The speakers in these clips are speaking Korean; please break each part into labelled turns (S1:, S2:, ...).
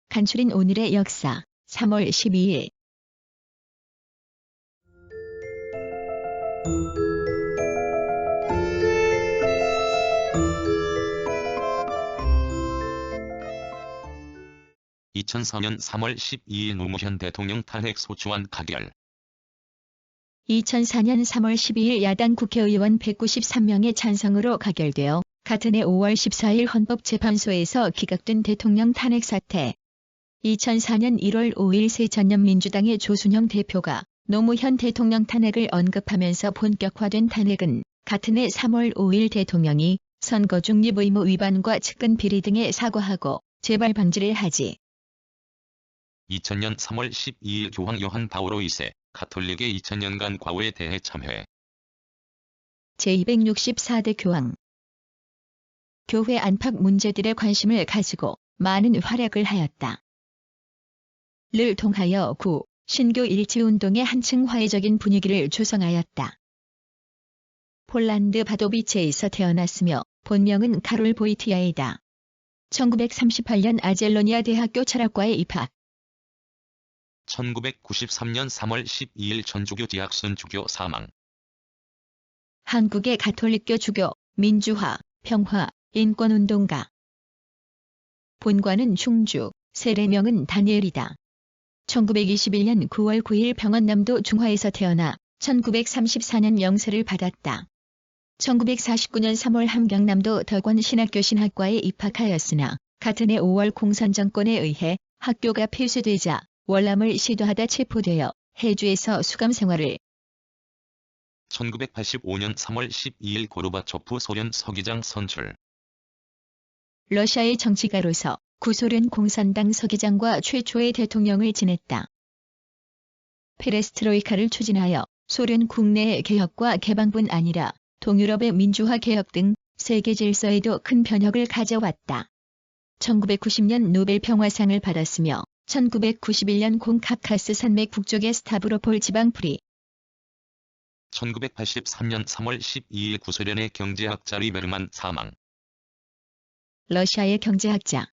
S1: 간추린 오늘의 역사 3월 12일
S2: (2004년 3월 12일) 노무현 대통령 탄핵 소추안 가결.
S1: 2004년 3월 12일 야당 국회의원 193명의 찬성으로 가결되어 같은 해 5월 14일 헌법재판소에서 기각된 대통령 탄핵 사태. 2004년 1월 5일 새천년민주당의 조순영 대표가 노무현 대통령 탄핵을 언급하면서 본격화된 탄핵은 같은 해 3월 5일 대통령이 선거 중립 의무 위반과 측근 비리 등에 사과하고 재발 방지를 하지.
S2: 2000년 3월 12일 교황 요한 바오로 2세 가톨릭의 2000년간 과오에 대해 참회.
S1: 제264대 교황. 교회 안팎 문제들에 관심을 가지고 많은 활약을 하였다. 를 통하여 신교 일치운동의 한층 화해적인 분위기를 조성하였다. 폴란드 바도비체에서 태어났으며 본명은 카롤 보이티아이다. 1938년 아젤로니아 대학교 철학과에 입학.
S2: 1993년 3월 12일 천주교 지학순 주교 사망.
S1: 한국의 가톨릭교 주교, 민주화, 평화, 인권운동가. 본관은 충주, 세례명은 다니엘이다. 1921년 9월 9일 병원남도 중화에서 태어나 1934년 영세를 받았다. 1949년 3월 함경남도 덕원신학교 신학과에 입학하였으나 같은 해 5월 공산정권에 의해 학교가 폐쇄되자 월남을 시도하다 체포되어 해주에서 수감 생활을.
S2: 1985년 3월 12일 고르바초프 소련 서기장 선출.
S1: 러시아의 정치가로서 구소련 공산당 서기장과 최초의 대통령을 지냈다. 페레스트로이카를 추진하여 소련 국내의 개혁과 개방뿐 아니라 동유럽의 민주화 개혁 등 세계 질서에도 큰 변혁을 가져왔다. 1990년 노벨 평화상을 받았으며 1991년 콩카카스 산맥 북쪽의 스타브로폴 지방 프리.
S2: 1983년 3월 12일 구소련의 경제학자 리베르만 사망.
S1: 러시아의 경제학자.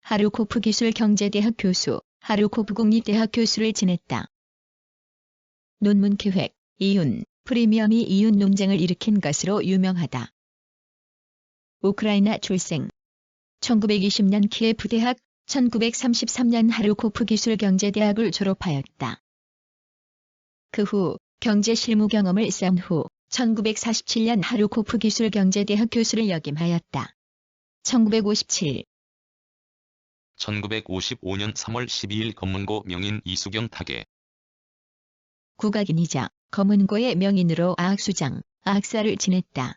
S1: 하르코프 기술경제대학 교수, 하르코프 국립대학 교수를 지냈다. 논문 계획, 이윤, 프리미엄이 이윤 논쟁을 일으킨 것으로 유명하다. 우크라이나 출생. 1920년 키예프 대학, 1933년 하르코프 기술경제대학을 졸업하였다. 그 후 경제 실무 경험을 쌓은 후 1947년 하르코프 기술경제대학 교수를 역임하였다. 1957.
S2: 1955년 3월 12일 검문고 명인 이수경 타계.
S1: 국악인이자 검은고의 명인으로 아학수장, 아학사를 지냈다.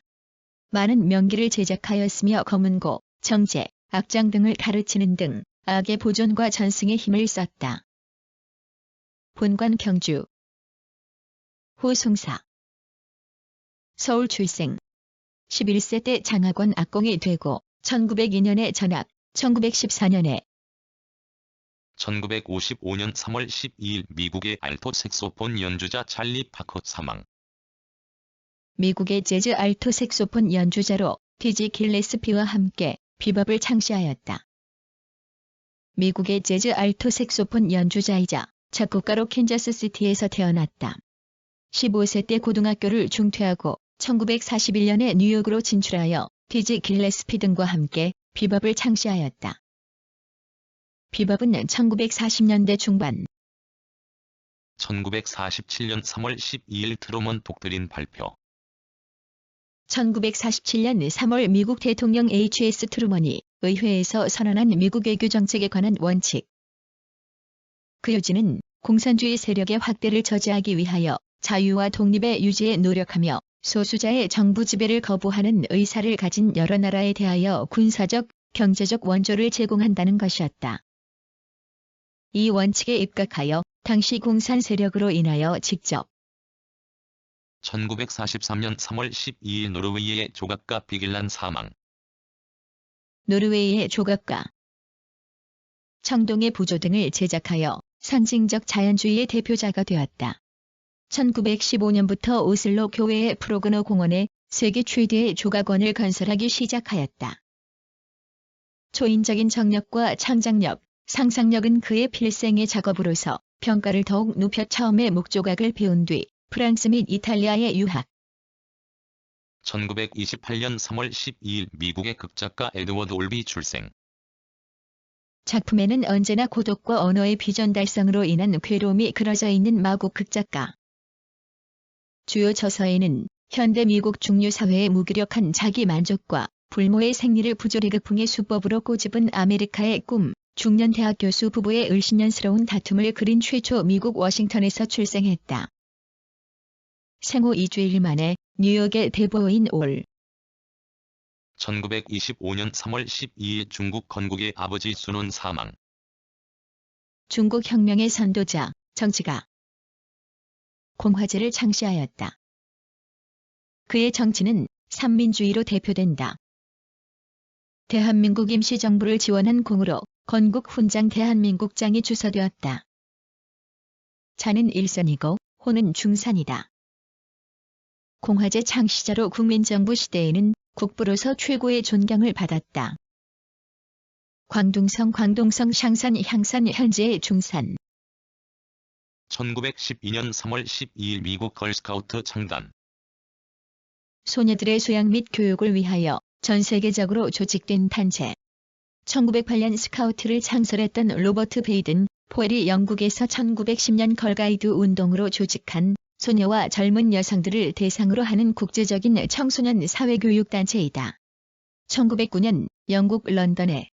S1: 많은 명기를 제작하였으며 검은고, 정제, 악장 등을 가르치는 등 악의 보존과 전승에 힘을 썼다. 본관 경주. 호송사. 서울 출생. 11세 때 장학원 악공이 되고 1902년에 전학, 1914년에
S2: 1955년 3월 12일 미국의 알토 색소폰 연주자 찰리 파커 사망.
S1: 미국의 재즈 알토 색소폰 연주자로 디지 길레스피와 함께 비법을 창시하였다. 미국의 재즈 알토 색소폰 연주자이자 작곡가로 캔자스시티에서 태어났다. 15세 때 고등학교를 중퇴하고 1941년에 뉴욕으로 진출하여 디지 길레스피 등과 함께 비법을 창시하였다. 비법은 1940년대 중반.
S2: 1947년 3월 12일 트루먼 독트린 발표.
S1: 1947년 3월 미국 대통령 H.S. 트루먼이 의회에서 선언한 미국 외교 정책에 관한 원칙. 그 요지는 공산주의 세력의 확대를 저지하기 위하여 자유와 독립의 유지에 노력하며 소수자의 정부 지배를 거부하는 의사를 가진 여러 나라에 대하여 군사적, 경제적 원조를 제공한다는 것이었다. 이 원칙에 입각하여 당시 공산 세력으로 인하여 직접
S2: 1943년 3월 12일 노르웨이의 조각가 비길란 사망.
S1: 노르웨이의 조각가. 청동의 부조 등을 제작하여 상징적 자연주의의 대표자가 되었다. 1915년부터 오슬로 교외의 프로그너 공원에 세계 최대의 조각원을 건설하기 시작하였다. 초인적인 정력과 창작력, 상상력은 그의 필생의 작업으로서 평가를 더욱 높여 처음에 목조각을 배운 뒤 프랑스 및 이탈리아에 유학.
S2: 1928년 3월 12일 미국의 극작가 에드워드 올비 출생.
S1: 작품에는 언제나 고독과 언어의 비전 달성으로 인한 괴로움이 그려져 있는 마곡 극작가. 주요 저서에는 현대 미국 중류 사회의 무기력한 자기 만족과 불모의 생리를 부조리 극풍의 수법으로 꼬집은 아메리카의 꿈, 중년 대학 교수 부부의 을신년스러운 다툼을 그린 최초 미국 워싱턴에서 출생했다. 생후 2주일 만에 뉴욕의 대보인 올.
S2: 1925년 3월 12일 중국 건국의 아버지 순원 사망.
S1: 중국 혁명의 선도자, 정치가. 공화제를 창시하였다. 그의 정치는 삼민주의로 대표된다. 대한민국 임시정부를 지원한 공으로 건국 훈장 대한민국장이 주서되었다. 자는 일선이고 호는 중산이다. 공화제 창시자로 국민정부 시대에는 국부로서 최고의 존경을 받았다. 광둥성 샹산 향산 현재의 중산.
S2: 1912년 3월 12일 미국 걸스카우트 창단.
S1: 소녀들의 수양 및 교육을 위하여 전 세계적으로 조직된 단체. 1908년 스카우트를 창설했던 로버트 베이든 포엘이 영국에서 1910년 걸가이드 운동으로 조직한 소녀와 젊은 여성들을 대상으로 하는 국제적인 청소년 사회교육단체이다. 1909년 영국 런던에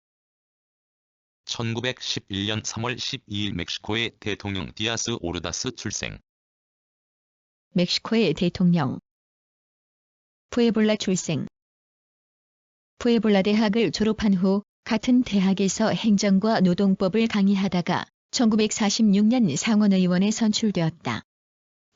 S2: 1911년 3월 12일 멕시코의 대통령 디아스 오르다스 출생.
S1: 멕시코의 대통령 푸에볼라 출생. 푸에볼라 대학을 졸업한 후 같은 대학에서 행정과 노동법을 강의하다가 1946년 상원의원에 선출되었다.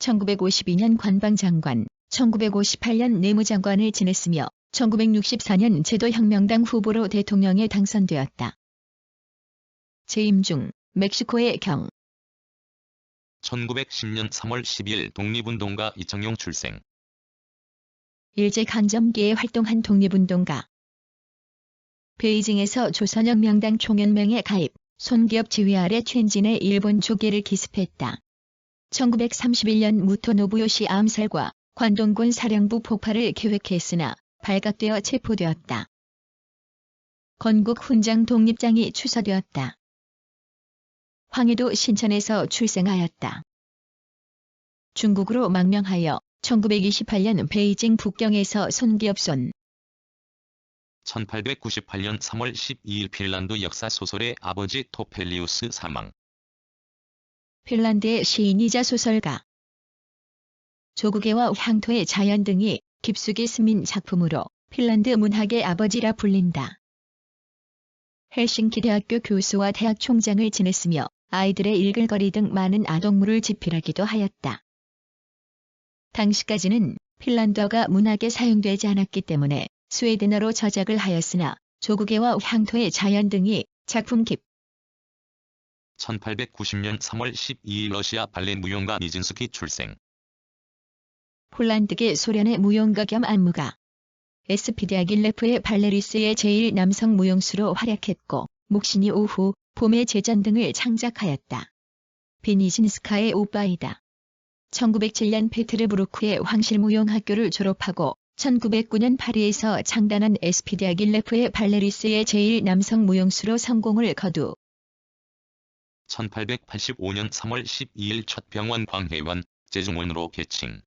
S1: 1952년 관방장관, 1958년 내무장관을 지냈으며 1964년 제도혁명당 후보로 대통령에 당선되었다. 재임 중 멕시코의 경.
S2: 1910년 3월 10일 독립운동가 이청용 출생.
S1: 일제강점기에 활동한 독립운동가. 베이징에서 조선혁명당 총연맹에 가입, 손기업 지휘 아래 첸진의 일본 조계를 기습했다. 1931년 무토 노부요시 암살과 관동군 사령부 폭발을 계획했으나 발각되어 체포되었다. 건국 훈장 독립장이 추서되었다. 황해도 신천에서 출생하였다. 중국으로 망명하여 1928년 베이징 북경에서 손기업손.
S2: 1898년 3월 12일 핀란드 역사 소설의 아버지 토펠리우스 사망.
S1: 핀란드의 시인이자 소설가. 조국애와 향토의 자연 등이 깊숙이 스민 작품으로 핀란드 문학의 아버지라 불린다. 헬싱키 대학교 교수와 대학 총장을 지냈으며 아이들의 일글거리 등 많은 아동물을 집필하기도 하였다. 당시까지는 핀란드어가 문학에 사용되지 않았기 때문에 스웨덴어로 저작을 하였으나 조국애와 향토의 자연 등이 작품 깁.
S2: 1890년 3월 12일 러시아 발레 무용가 니진스키 출생.
S1: 폴란드계 소련의 무용가 겸 안무가. 에스피디아길레프의 발레리스의 제1 남성 무용수로 활약했고 목신이 오후, 봄의 제전 등을 창작하였다. 비니진스카의 오빠이다. 1907년 페테르부르크의 황실무용학교를 졸업하고 1909년 파리에서 창단한 에스피디아길레프의 발레리스의 제1 남성 무용수로 성공을 거두.
S2: 1885년 3월 12일 첫 병원 광해관, 제중원으로 개칭.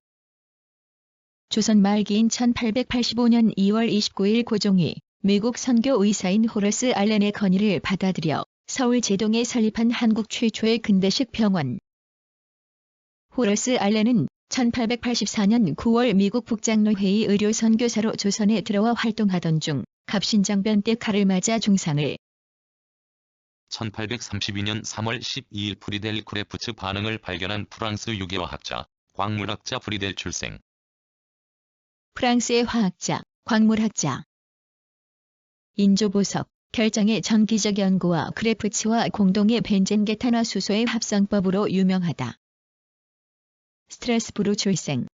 S1: 조선 말기인 1885년 2월 29일 고종이 미국 선교 의사인 호러스 알렌의 건의를 받아들여 서울 제동에 설립한 한국 최초의 근대식 병원. 호러스 알렌은 1884년 9월 미국 북장로회의 의료선교사로 조선에 들어와 활동하던 중 갑신정변 때 칼을 맞아 중상을.
S2: 1832년 3월 12일 프리델 크레프츠 반응을 발견한 프랑스 유기화학자, 광물학자 프리델 출생.
S1: 프랑스의 화학자, 광물학자. 인조보석, 결정의 전기적 연구와 크레프츠와 공동의 벤젠 게탄화 수소의 합성법으로 유명하다. 스트라스부르 출생.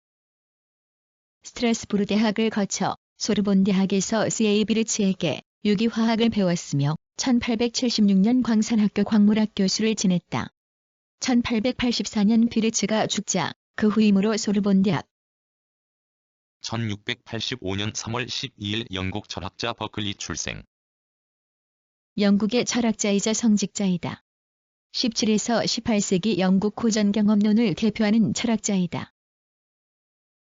S1: 스트라스부르 대학을 거쳐 소르본 대학에서 세이비르츠에게 유기화학을 배웠으며 1876년 광산학교 광물학 교수를 지냈다. 1884년 비르츠가 죽자 그 후임으로 소르본 대학.
S2: 1685년 3월 12일 영국 철학자 버클리 출생.
S1: 영국의 철학자이자 성직자이다. 17에서 18세기 영국 고전 경험론을 대표하는 철학자이다.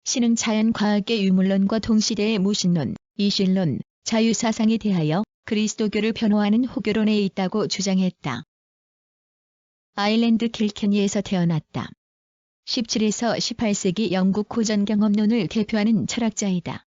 S1: 신흥 자연과학의 유물론과 동시대의 무신론, 이신론, 자유사상에 대하여 그리스도교를 변호하는 호교론에 있다고 주장했다. 아일랜드 kilkenny에서 태어났다. 17에서 18세기 영국 고전 경험론을 대표하는 철학자이다.